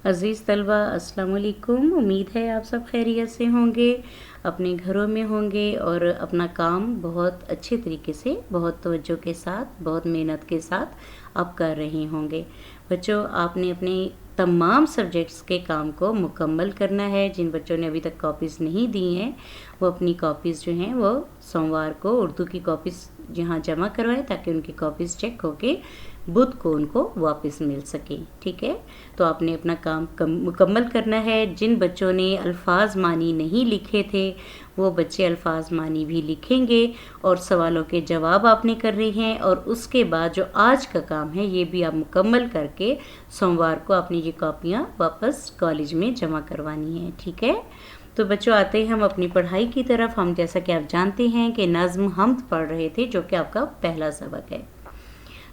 عزیز طلبہ السلام علیکم، امید ہے آپ سب خیریت سے ہوں گے، اپنے گھروں میں ہوں گے اور اپنا کام بہت اچھے طریقے سے، بہت توجہ کے ساتھ، بہت محنت کے ساتھ آپ کر رہے ہوں گے۔ بچوں، آپ نے اپنے تمام سبجیکٹس کے کام کو مکمل کرنا ہے۔ جن بچوں نے ابھی تک کاپیز نہیں دی ہیں وہ اپنی کاپیز جو ہیں وہ سوموار کو اردو کی کاپیز یہاں جمع کروائیں تاکہ ان کی کاپیز چیک ہو کے بدھ کو ان کو واپس مل سکے، ٹھیک ہے؟ تو آپ نے اپنا کام مکمل کرنا ہے۔ جن بچوں نے الفاظ معنی نہیں لکھے تھے وہ بچے الفاظ معنی بھی لکھیں گے اور سوالوں کے جواب آپ نے کر رہے ہیں، اور اس کے بعد جو آج کا کام ہے یہ بھی آپ مکمل کر کے سوموار کو آپ نے یہ کاپیاں واپس کالج میں جمع کروانی ہیں، ٹھیک ہے؟ تو بچوں، آتے ہیں ہم اپنی پڑھائی کی طرف۔ ہم جیسا کہ آپ جانتے ہیں کہ نظم حمد پڑھ رہے تھے جو کہ آپ کا پہلا سبق ہے۔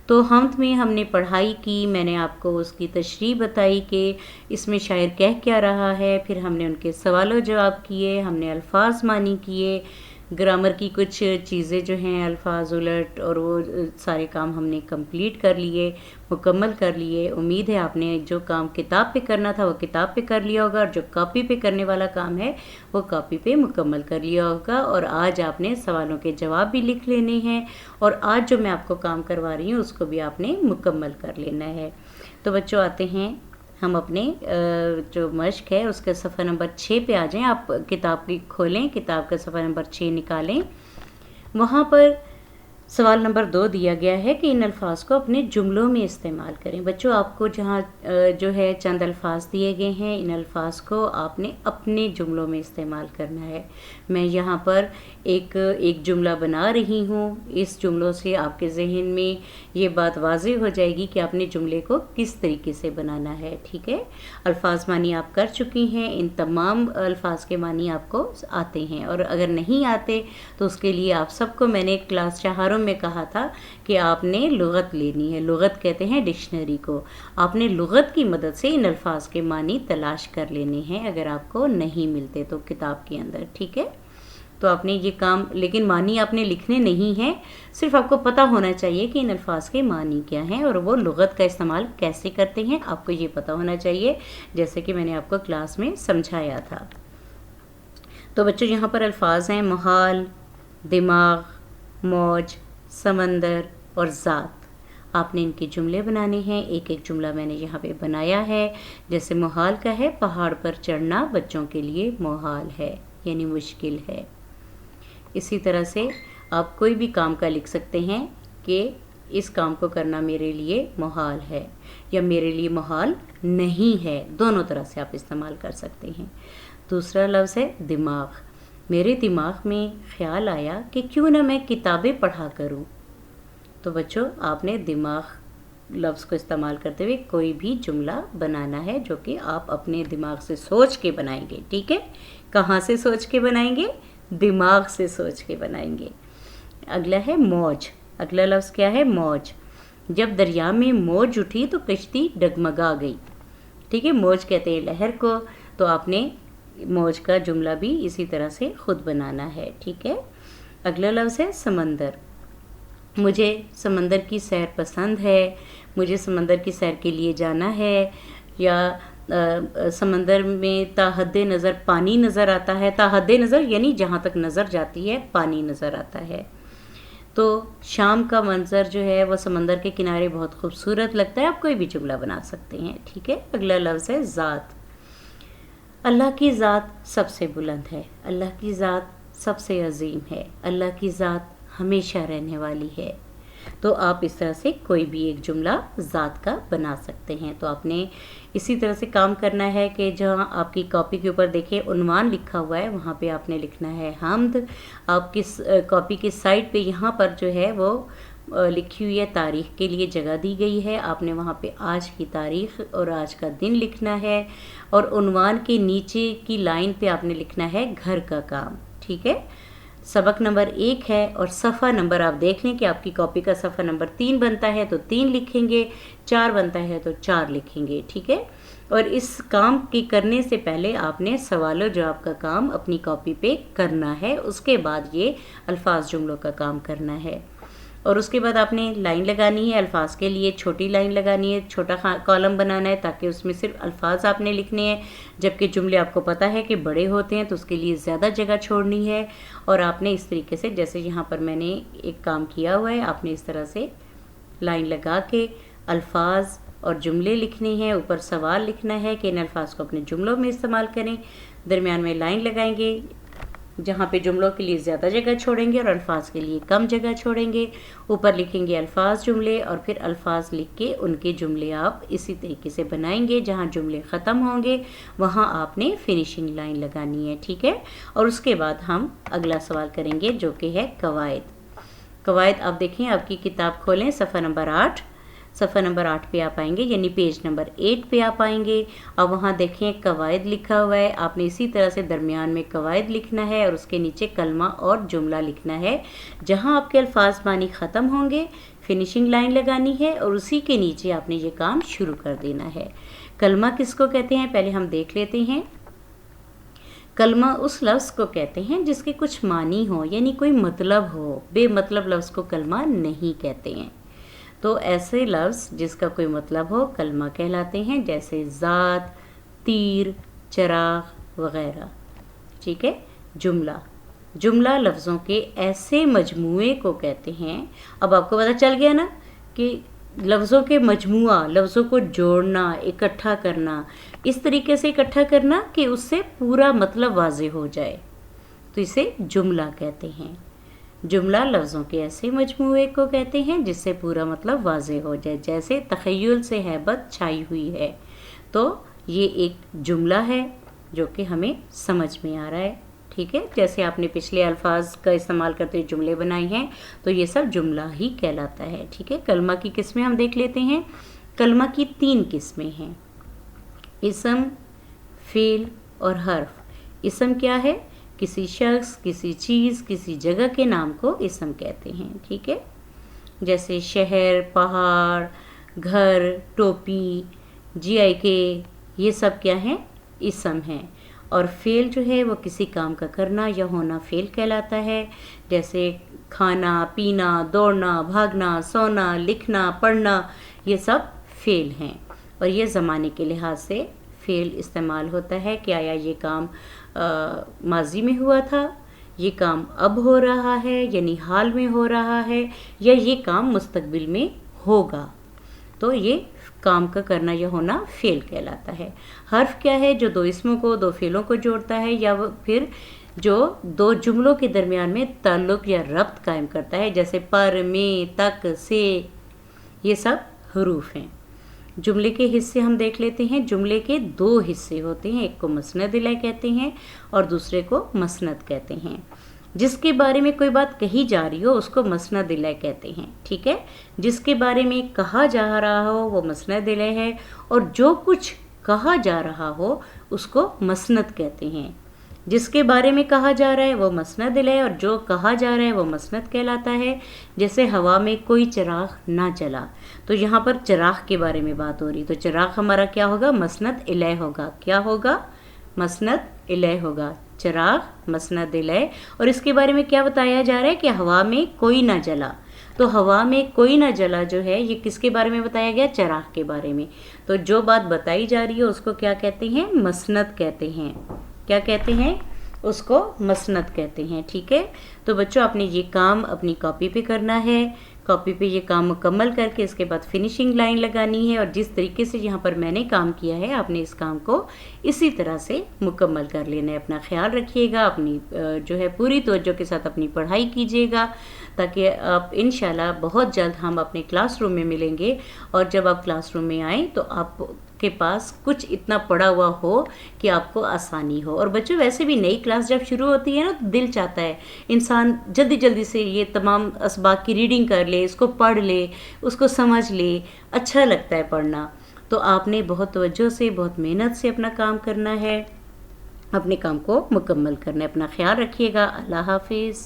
تو حمد میں ہم نے پڑھائی کی، میں نے آپ کو اس کی تشریح بتائی کہ اس میں شاعر کہہ کیا رہا ہے، پھر ہم نے ان کے سوال و جواب کیے، ہم نے الفاظ معنی کیے، گرامر کی کچھ چیزیں جو ہیں الفاظ الٹ اور وہ سارے کام ہم نے کمپلیٹ کر لیے، مکمل کر لیے۔ امید ہے آپ نے جو کام کتاب پہ کرنا تھا وہ کتاب پہ کر لیا ہوگا، اور جو کاپی پہ کرنے والا کام ہے وہ کاپی پہ مکمل کر لیا ہوگا، اور آج آپ نے سوالوں کے جواب بھی لکھ لینے ہیں، اور آج جو میں آپ کو کام کروا رہی ہوں اس کو بھی آپ نے مکمل کر لینا ہے۔ تو بچوں، آتے ہیں ہم اپنے جو مشق ہے اس کے صفحہ نمبر 6 پہ آ جائیں۔ آپ کتاب کی کھولیں، کتاب کا صفحہ نمبر 6 نکالیں۔ وہاں پر سوال نمبر 2 دیا گیا ہے کہ ان الفاظ کو اپنے جملوں میں استعمال کریں۔ بچوں، آپ کو جہاں جو ہے چند الفاظ دیے گئے ہیں، ان الفاظ کو آپ نے اپنے جملوں میں استعمال کرنا ہے۔ میں یہاں پر ایک جملہ بنا رہی ہوں، اس جملوں سے آپ کے ذہن میں یہ بات واضح ہو جائے گی کہ آپ نے جملے کو کس طریقے سے بنانا ہے، ٹھیک ہے؟ الفاظ معنی آپ کر چکی ہیں، ان تمام الفاظ کے معنی آپ کو آتے ہیں، اور اگر نہیں آتے تو اس کے لیے آپ سب کو میں نے کلاس چہاروں میں کہا تھا کہ آپ نے لغت لینی ہے۔ لغت کہتے ہیں ڈکشنری کو۔ آپ نے لغت کی مدد سے ان الفاظ کے معنی تلاش کر لینے ہیں اگر آپ کو نہیں ملتے تو کتاب کے اندر، ٹھیک ہے؟ تو آپ نے یہ کام، لیکن معنی آپ نے لکھنے نہیں ہیں، صرف آپ کو پتہ ہونا چاہیے کہ ان الفاظ کے معنی کیا ہیں اور وہ لغت کا استعمال کیسے کرتے ہیں، آپ کو یہ پتہ ہونا چاہیے، جیسے کہ میں نے آپ کو کلاس میں سمجھایا تھا۔ تو بچوں، یہاں پر الفاظ ہیں محال، دماغ، موج، سمندر اور ذات۔ آپ نے ان کے جملے بنانے ہیں۔ ایک ایک جملہ میں نے یہاں پہ بنایا ہے۔ جیسے محال کا ہے، پہاڑ پر چڑھنا بچوں کے لیے محال ہے، یعنی مشکل ہے۔ اسی طرح سے آپ کوئی بھی کام کا لکھ سکتے ہیں کہ اس کام کو کرنا میرے لیے محال ہے یا میرے لیے محال نہیں ہے، دونوں طرح سے آپ استعمال کر سکتے ہیں۔ دوسرا لفظ ہے دماغ۔ میرے دماغ میں خیال آیا کہ کیوں نہ میں کتابیں پڑھا کروں۔ تو بچوں، آپ نے دماغ لفظ کو استعمال کرتے ہوئے کوئی بھی جملہ بنانا ہے جو کہ آپ اپنے دماغ سے سوچ کے بنائیں گے، ٹھیک ہے؟ کہاں سے سوچ کے بنائیں گے؟ دماغ سے سوچ کے بنائیں گے۔ اگلا ہے موج۔ اگلا لفظ کیا ہے؟ موج۔ جب دریا میں موج اٹھی تو کشتی ڈگمگا گئی، ٹھیک ہے؟ موج کہتے ہیں لہر کو، تو آپ نے موج کا جملہ بھی اسی طرح سے خود بنانا ہے، ٹھیک ہے؟ اگلا لفظ ہے سمندر۔ مجھے سمندر کی سیر پسند ہے، مجھے سمندر کی سیر کے لیے جانا ہے، یا سمندر میں تا حد نظر پانی نظر آتا ہے۔ تا حد نظر یعنی جہاں تک نظر جاتی ہے پانی نظر آتا ہے۔ تو شام کا منظر جو ہے وہ سمندر کے کنارے بہت خوبصورت لگتا ہے۔ آپ کوئی بھی جملہ بنا سکتے ہیں، ٹھیک ہے؟ اگلا لفظ ہے ذات۔ اللہ کی ذات سب سے بلند ہے، اللہ کی ذات سب سے عظیم ہے، اللہ کی ذات ہمیشہ رہنے والی ہے۔ تو آپ اس طرح سے کوئی بھی ایک جملہ ذات کا بنا سکتے ہیں۔ تو آپ نے اسی طرح سے کام کرنا ہے کہ جہاں آپ کی کاپی کے اوپر دیکھیں عنوان لکھا ہوا ہے وہاں پہ آپ نے لکھنا ہے حمد۔ آپ کس کاپی کے سائڈ پہ یہاں پر جو ہے وہ لکھی ہوئی ہے تاریخ کے لیے جگہ دی گئی ہے، آپ نے وہاں پہ آج کی تاریخ اور آج کا دن لکھنا ہے، اور عنوان کے نیچے کی لائن پہ آپ نے لکھنا ہے گھر کا کام، ٹھیک ہے؟ سبق نمبر 1 ہے، اور صفحہ نمبر آپ دیکھ لیں کہ آپ کی کاپی کا صفحہ نمبر 3 بنتا ہے تو 3 لکھیں گے، 4 بنتا ہے تو 4 لکھیں گے، ٹھیک ہے؟ اور اس کام کی کرنے سے پہلے آپ نے سوال و جواب کا کام اپنی کاپی پہ کرنا ہے، اس کے بعد یہ الفاظ جملوں کا کام کرنا ہے۔ اور اس کے بعد آپ نے لائن لگانی ہے الفاظ کے لیے، چھوٹی لائن لگانی ہے، چھوٹا کالم بنانا ہے تاکہ اس میں صرف الفاظ آپ نے لکھنے ہیں، جبکہ جملے آپ کو پتہ ہے کہ بڑے ہوتے ہیں تو اس کے لیے زیادہ جگہ چھوڑنی ہے۔ اور آپ نے اس طریقے سے، جیسے یہاں پر میں نے ایک کام کیا ہوا ہے، آپ نے اس طرح سے لائن لگا کے الفاظ اور جملے لکھنے ہیں، اوپر سوال لکھنا ہے کہ ان الفاظ کو اپنے جملوں میں استعمال کریں، درمیان میں لائن لگائیں گے جہاں پہ جملوں کے لیے زیادہ جگہ چھوڑیں گے اور الفاظ کے لیے کم جگہ چھوڑیں گے، اوپر لکھیں گے الفاظ جملے، اور پھر الفاظ لکھ کے ان کے جملے آپ اسی طریقے سے بنائیں گے، جہاں جملے ختم ہوں گے وہاں آپ نے فنیشنگ لائن لگانی ہے، ٹھیک ہے۔ اور اس کے بعد ہم اگلا سوال کریں گے جو کہ ہے قواعد۔ قواعد آپ دیکھیں، آپ کی کتاب کھولیں، صفحہ نمبر 8، صفحہ نمبر 8 پہ آپ آئیں گے، یعنی پیج نمبر 8 پہ آپ آئیں گے۔ اب وہاں دیکھیں قواعد لکھا ہوا ہے، آپ نے اسی طرح سے درمیان میں قواعد لکھنا ہے اور اس کے نیچے کلمہ اور جملہ لکھنا ہے، جہاں آپ کے الفاظ معنی ختم ہوں گے فنیشنگ لائن لگانی ہے اور اسی کے نیچے آپ نے یہ کام شروع کر دینا ہے۔ کلمہ کس کو کہتے ہیں پہلے ہم دیکھ لیتے ہیں۔ کلمہ اس لفظ کو کہتے ہیں جس کے کچھ معنی ہو، یعنی کوئی مطلب ہو، بے مطلب لفظ کو کلمہ نہیں کہتے ہیں۔ تو ایسے لفظ جس کا کوئی مطلب ہو کلمہ کہلاتے ہیں، جیسے ذات، تیر، چراغ وغیرہ، ٹھیک ہے۔ جملہ لفظوں کے ایسے مجموعے کو کہتے ہیں۔ اب آپ کو پتہ چل گیا نا کہ لفظوں کے مجموعہ، لفظوں کو جوڑنا، اکٹھا کرنا، اس طریقے سے اکٹھا کرنا کہ اس سے پورا مطلب واضح ہو جائے، تو اسے جملہ کہتے ہیں۔ جملہ لفظوں کے ایسے مجموعے کو کہتے ہیں جس سے پورا مطلب واضح ہو جائے، جیسے تخیل سے ہیبت چھائی ہوئی ہے، تو یہ ایک جملہ ہے جو کہ ہمیں سمجھ میں آ رہا ہے، ٹھیک ہے۔ جیسے آپ نے پچھلے الفاظ کا استعمال کرتے ہوئے جملے بنائے ہیں تو یہ سب جملہ ہی کہلاتا ہے، ٹھیک ہے۔ کلمہ کی قسمیں ہم دیکھ لیتے ہیں۔ کلمہ کی 3 قسمیں ہیں، اسم، فعل اور حرف۔ اسم کیا ہے؟ کسی شخص، کسی چیز، کسی جگہ کے نام کو اسم کہتے ہیں، ٹھیک ہے۔ جیسے شہر، پہاڑ، گھر، ٹوپی، JIK، یہ سب کیا ہیں؟ اسم ہیں۔ اور فعل جو ہے وہ کسی کام کا کرنا یا ہونا فعل کہلاتا ہے، جیسے کھانا، پینا، دوڑنا، بھاگنا، سونا، لکھنا، پڑھنا، یہ سب فعل ہیں۔ اور یہ زمانے کے لحاظ سے فعل استعمال ہوتا ہے کہ آیا یہ کام ماضی میں ہوا تھا، یہ کام اب ہو رہا ہے یعنی حال میں ہو رہا ہے، یا یہ کام مستقبل میں ہوگا، تو یہ کام کا کرنا یا ہونا فعل کہلاتا ہے۔ حرف کیا ہے؟ جو 2 اسموں کو 2 فعلوں کو جوڑتا ہے، یا پھر جو 2 جملوں کے درمیان میں تعلق یا ربط قائم کرتا ہے، جیسے پر، میں، تک، سے، یہ سب حروف ہیں۔ جملے کے حصے ہم دیکھ لیتے ہیں۔ جملے کے 2 حصے ہوتے ہیں، ایک کو مسند الیہ کہتے ہیں اور دوسرے کو مسند کہتے ہیں۔ جس کے بارے میں کوئی بات کہی جا رہی ہو اس کو مسند الیہ کہتے ہیں، ٹھیک ہے۔ جس کے بارے میں کہا جا رہا ہو وہ مسند الیہ ہے، اور جو کچھ کہا جا رہا ہو اس کو مسند کہتے ہیں۔ جس کے بارے میں کہا جا رہا ہے وہ مسند الیہ، اور جو کہا جا رہا ہے وہ مسند کہلاتا ہے۔ جیسے ہوا میں کوئی چراغ نہ چلا، تو یہاں پر چراغ کے بارے میں بات ہو رہی، تو چراغ ہمارا کیا ہوگا؟ مسند الیہ ہوگا۔ کیا ہوگا؟ مسند الیہ ہوگا، چراغ مسند الیہ۔ اور اس کے بارے میں کیا بتایا جا رہا ہے کہ ہوا میں کوئی نہ جلا، تو ہوا میں کوئی نہ جلا جو ہے یہ کس کے بارے میں بتایا گیا؟ چراغ کے بارے میں۔ تو جو بات بتائی جا رہی ہے اس کو کیا کہتے ہیں؟ مسند کہتے ہیں۔ کیا کہتے ہیں؟ اس کو مسند کہتے ہیں، ٹھیک ہے۔ تو بچوں آپ نے یہ کام اپنی کاپی پہ کرنا ہے، کاپی پہ یہ کام مکمل کر کے اس کے بعد فنیشنگ لائن لگانی ہے، اور جس طریقے سے یہاں پر میں نے کام کیا ہے آپ نے اس کام کو اسی طرح سے مکمل کر لینا ہے۔ اپنا خیال رکھیے گا، اپنی جو ہے پوری توجہ کے ساتھ اپنی پڑھائی کیجیے گا، تاکہ آپ انشاءاللہ بہت جلد ہم اپنے کلاس روم میں ملیں گے، اور جب آپ کلاس روم میں آئیں تو آپ کے پاس کچھ اتنا پڑا ہوا ہو کہ آپ کو آسانی ہو۔ اور بچوں ویسے بھی نئی کلاس جب شروع ہوتی ہے نا تو دل چاہتا ہے انسان جلدی جلدی سے یہ تمام اسباق کی ریڈنگ کر لے، اس کو پڑھ لے، اس کو سمجھ لے، اچھا لگتا ہے پڑھنا۔ تو آپ نے بہت توجہ سے، بہت محنت سے اپنا کام کرنا ہے، اپنے کام کو مکمل کرنا ہے۔ اپنا خیال رکھیے گا۔ اللہ حافظ۔